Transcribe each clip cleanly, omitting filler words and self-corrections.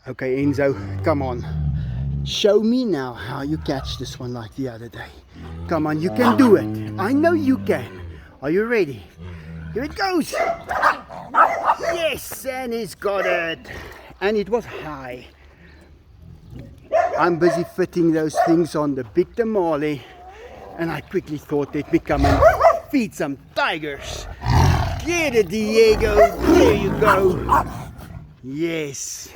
Okay, Enzo, come on. Show me now how you catch this one like the other day. Come on, you can do it. I know you can. Are you ready? Here it goes. Yes, and he's got it. And it was high. I'm busy fitting those things on the big tamale, and I quickly thought let me come and feed some tigers. Get it, Diego. There you go. Yes.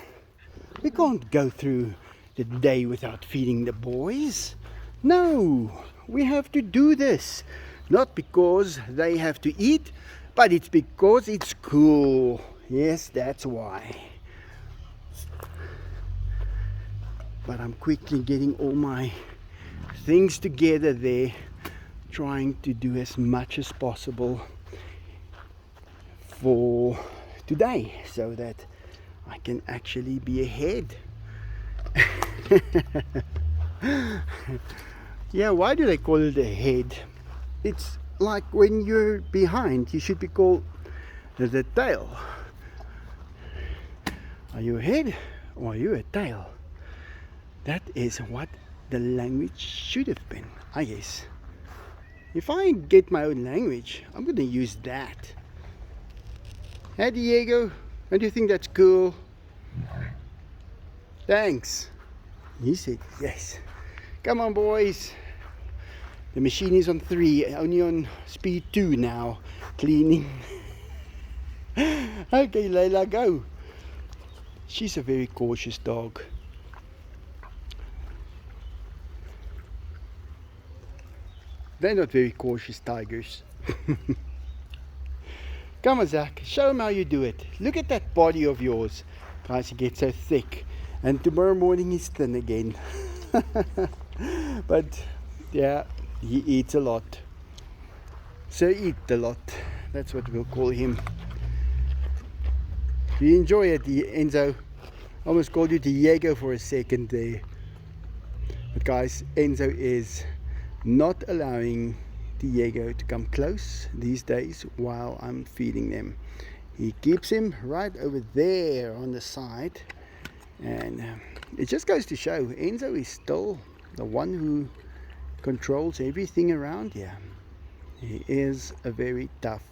We can't go through the day without feeding the boys. No, we have to do this. Not because they have to eat, but it's because it's cool. Yes, that's why. But I'm quickly getting all my things together there, trying to do as much as possible for today so that I can actually be ahead. Yeah, why do they call it ahead? It's like when you're behind, you should be called the tail. Are you ahead or are you a tail? That is what the language should have been, I guess. If I get my own language, I'm going to use that. Hey Diego, don't you think that's cool? Thanks. He said yes. Come on boys. The machine is on 3, only on speed 2 now, cleaning. Okay, Layla, go. She's a very cautious dog. They're not very cautious tigers. Come on, Zach, show them how you do it. Look at that body of yours. Guys, he gets so thick. And tomorrow morning he's thin again. But, yeah, he eats a lot. So eat a lot. That's what we'll call him. Do you enjoy it, Enzo? I almost called you Diego for a second there. But guys, Enzo is not allowing Diego to come close these days while I'm feeding them. He keeps him right over there on the side, and it just goes to show Enzo is still the one who controls everything around here. He is a very tough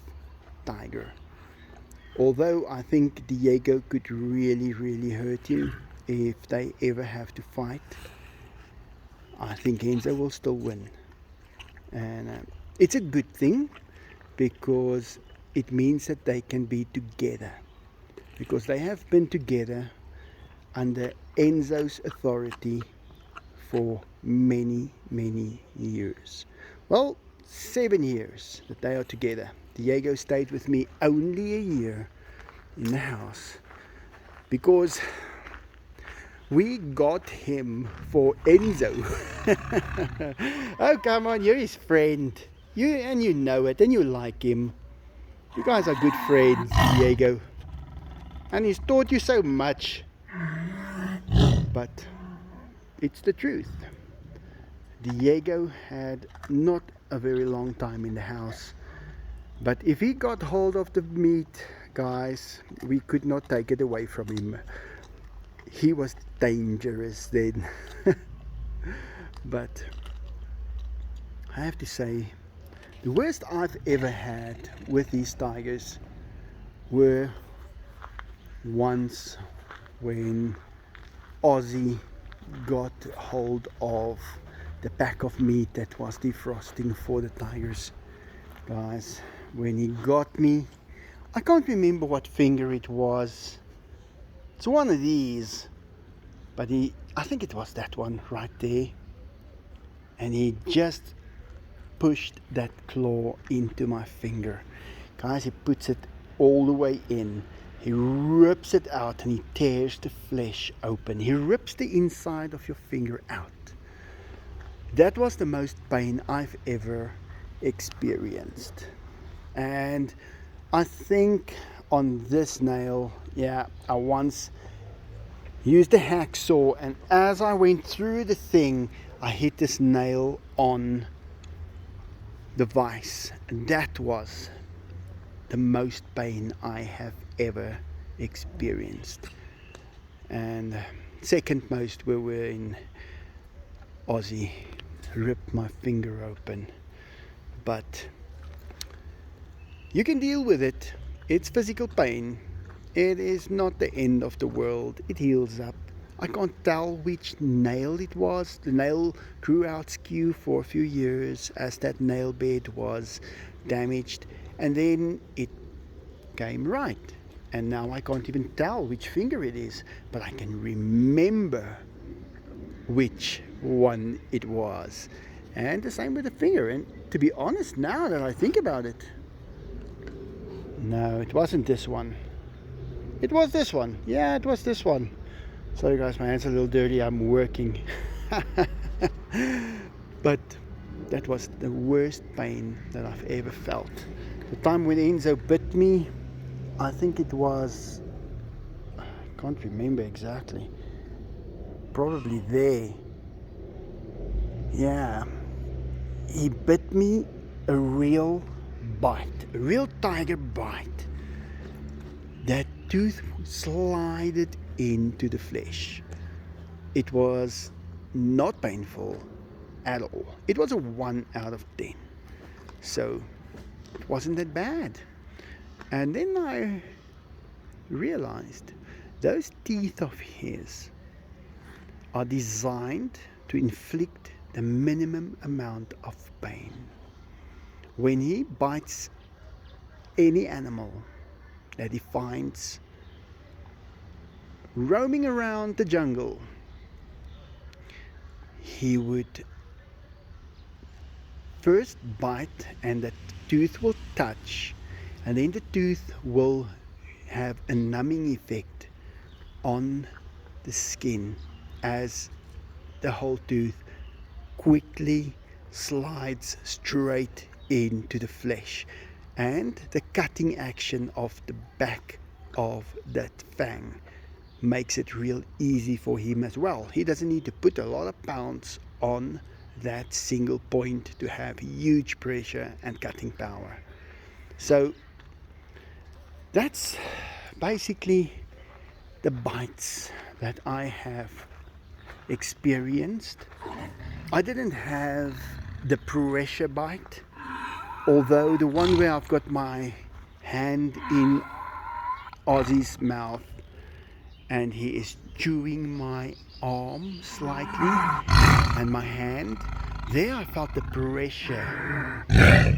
tiger, although I think Diego could really hurt him if they ever have to fight. I think Enzo will still win, and it's a good thing because it means that they can be together, because they have been together under Enzo's authority for many years. Well, 7 years that they are together. Diego stayed with me only a year in the house because we got him for Enzo. Oh, come on, you're his friend. You know it, and you like him. You guys are good friends, Diego. And he's taught you so much. But it's the truth. Diego had not a very long time in the house. But if he got hold of the meat, guys, we could not take it away from him. He was dangerous then. But I have to say, the worst I've ever had with these tigers were once when Ozzy got hold of the pack of meat that was defrosting for the tigers. Guys, when he got me, I can't remember what finger it was. It's one of these, but I think it was that one right there, and he just pushed that claw into my finger. Guys, he puts it all the way in. He rips it out and he tears the flesh open. He rips the inside of your finger out. That was the most pain I've ever experienced. And I think on this nail, yeah, I once used a hacksaw, and as I went through the thing, I hit this nail on the vise, and that was the most pain I have ever experienced. and second most we were in Aussie. Ripped my finger open, but you can deal with it. It's physical pain. It is not the end of the world. It heals up. I can't tell which nail it was. The nail grew out skew for a few years as that nail bed was damaged, and then it came right. And now I can't even tell which finger it is, but I can remember which one it was. And the same with the finger. And to be honest, now that I think about it, no, it wasn't this one. It was this one. Yeah, it was this one. Sorry guys, my hand's a little dirty. I'm working. But that was the worst pain that I've ever felt. The time when Enzo bit me, I think it was, I can't remember exactly, probably there. Yeah, he bit me a real bite, a real tiger bite. That tooth slided into the flesh. It was not painful at all. It was a 1 out of 10. So it wasn't that bad. And then I realized those teeth of his are designed to inflict the minimum amount of pain. When he bites any animal that he finds roaming around the jungle, he would first bite and the tooth will touch, and then the tooth will have a numbing effect on the skin as the whole tooth quickly slides straight into the flesh, and the cutting action of the back of that fang makes it real easy for him as well. He doesn't need to put a lot of pounds on that single point to have huge pressure and cutting power. So that's basically the bites that I have experienced. I didn't have the pressure bite, although the one where I've got my hand in Aussie's mouth and he is chewing my arm slightly and my hand, there I felt the pressure,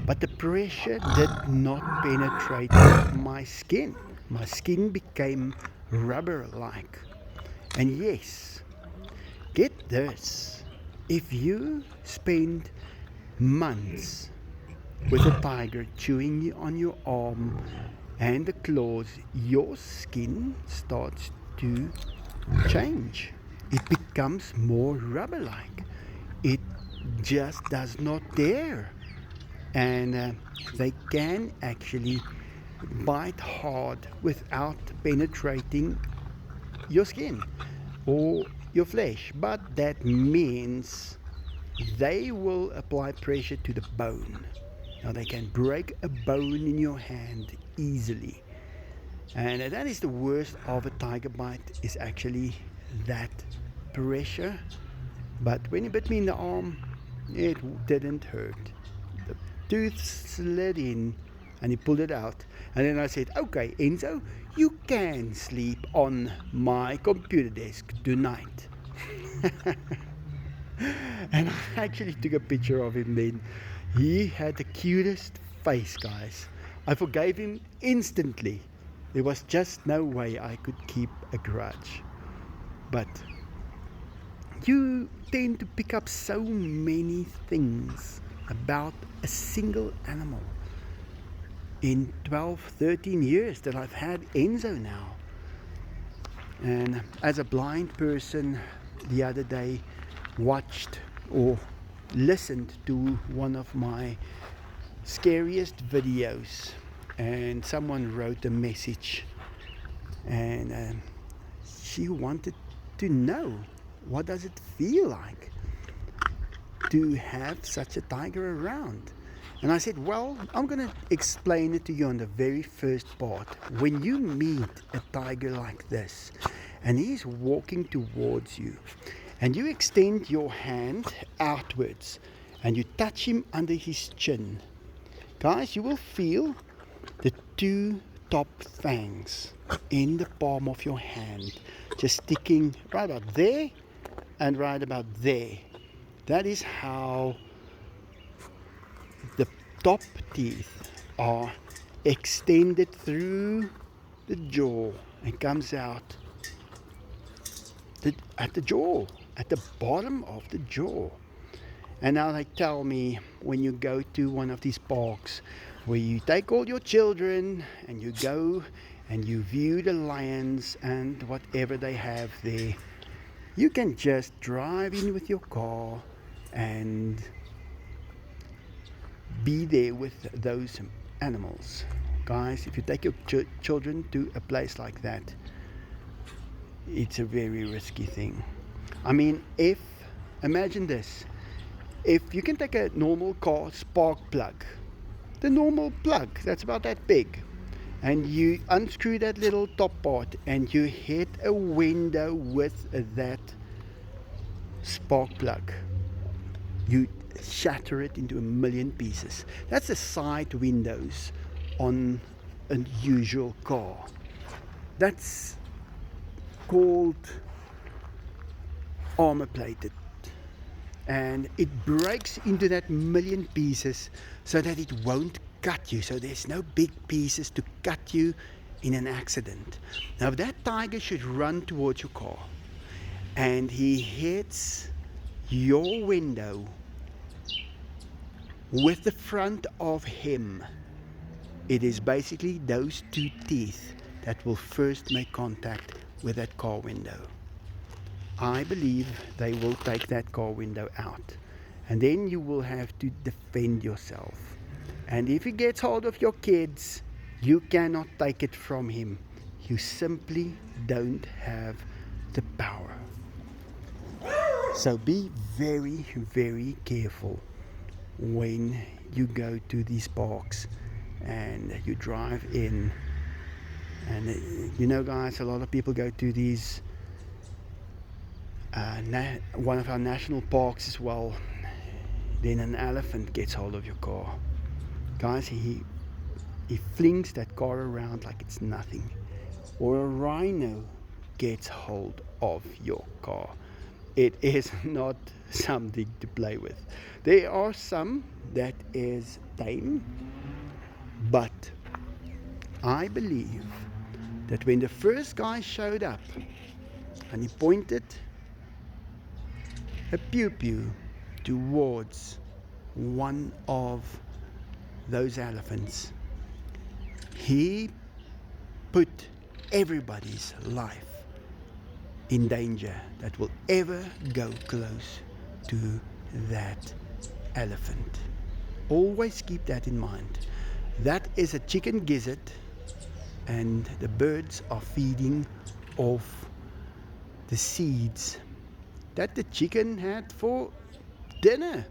but the pressure did not penetrate my skin. My skin became rubber-like. And yes, get this, if you spend months with a tiger chewing on your arm and the claws, your skin starts to change. It becomes more rubber-like. It just does not dare. And they can actually bite hard without penetrating your skin or your flesh, but that means they will apply pressure to the bone. Now they can break a bone in your hand easily, and that is the worst of a tiger bite, is actually that pressure. But when he bit me in the arm, it didn't hurt. The tooth slid in and he pulled it out, and then I said, okay Enzo, you can sleep on my computer desk tonight. And I actually took a picture of him then. He had the cutest face, guys. I forgave him instantly. There was just no way I could keep a grudge. But you tend to pick up so many things about a single animal. In 12, 13 years that I've had Enzo now. And as a blind person, the other day watched or listened to one of my scariest videos, and someone wrote a message, and she wanted to know, what does it feel like to have such a tiger around? And I said, well, I'm going to explain it to you on the very first part. When you meet a tiger like this, and he's walking towards you, and you extend your hand outwards and you touch him under his chin. Guys, you will feel the two top fangs in the palm of your hand, just sticking right about there and right about there. That is how the top teeth are extended through the jaw and comes out at the jaw, at the bottom of the jaw. And now they tell me, when you go to one of these parks where you take all your children and you go and you view the lions and whatever they have there, you can just drive in with your car and be there with those animals. Guys, if you take your children to a place like that, it's a very risky thing. I mean, imagine this. If you can take a normal car spark plug, the normal plug that's about that big, and you unscrew that little top part and you hit a window with that spark plug, you shatter it into a million pieces. That's the side windows on a usual car. That's called armor plated, and it breaks into that million pieces so that it won't cut you, so there's no big pieces to cut you in an accident. Now if that tiger should run towards your car and he hits your window with the front of him, it is basically those two teeth that will first make contact with that car window. I believe they will take that car window out, and then you will have to defend yourself. And if he gets hold of your kids, you cannot take it from him. You simply don't have the power. So be very, very careful when you go to these parks and you drive in. And you know, guys, a lot of people go to these one of our national parks as well. Then an elephant gets hold of your car. Guys, he flings that car around like it's nothing. Or a rhino gets hold of your car. It is not something to play with. There are some that is tame, but I believe that when the first guy showed up and he pointed a pew-pew towards one of those elephants, he put everybody's life in danger that will ever go close to that elephant. Always keep that in mind. That is a chicken gizzard, and the birds are feeding off the seeds that the chicken had for dinner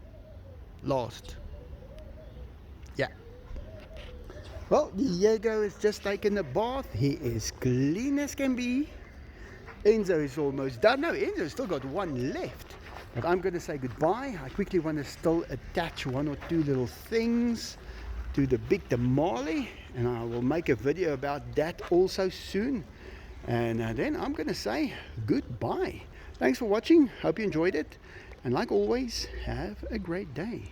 last. Yeah. Well, Diego has just taken a bath. He is clean as can be. Enzo is almost done. No, Enzo's still got one left. But I'm going to say goodbye. I quickly want to still attach one or two little things to the big tamale, and I will make a video about that also soon. And then I'm going to say goodbye. Thanks for watching. Hope you enjoyed it. And like always, have a great day.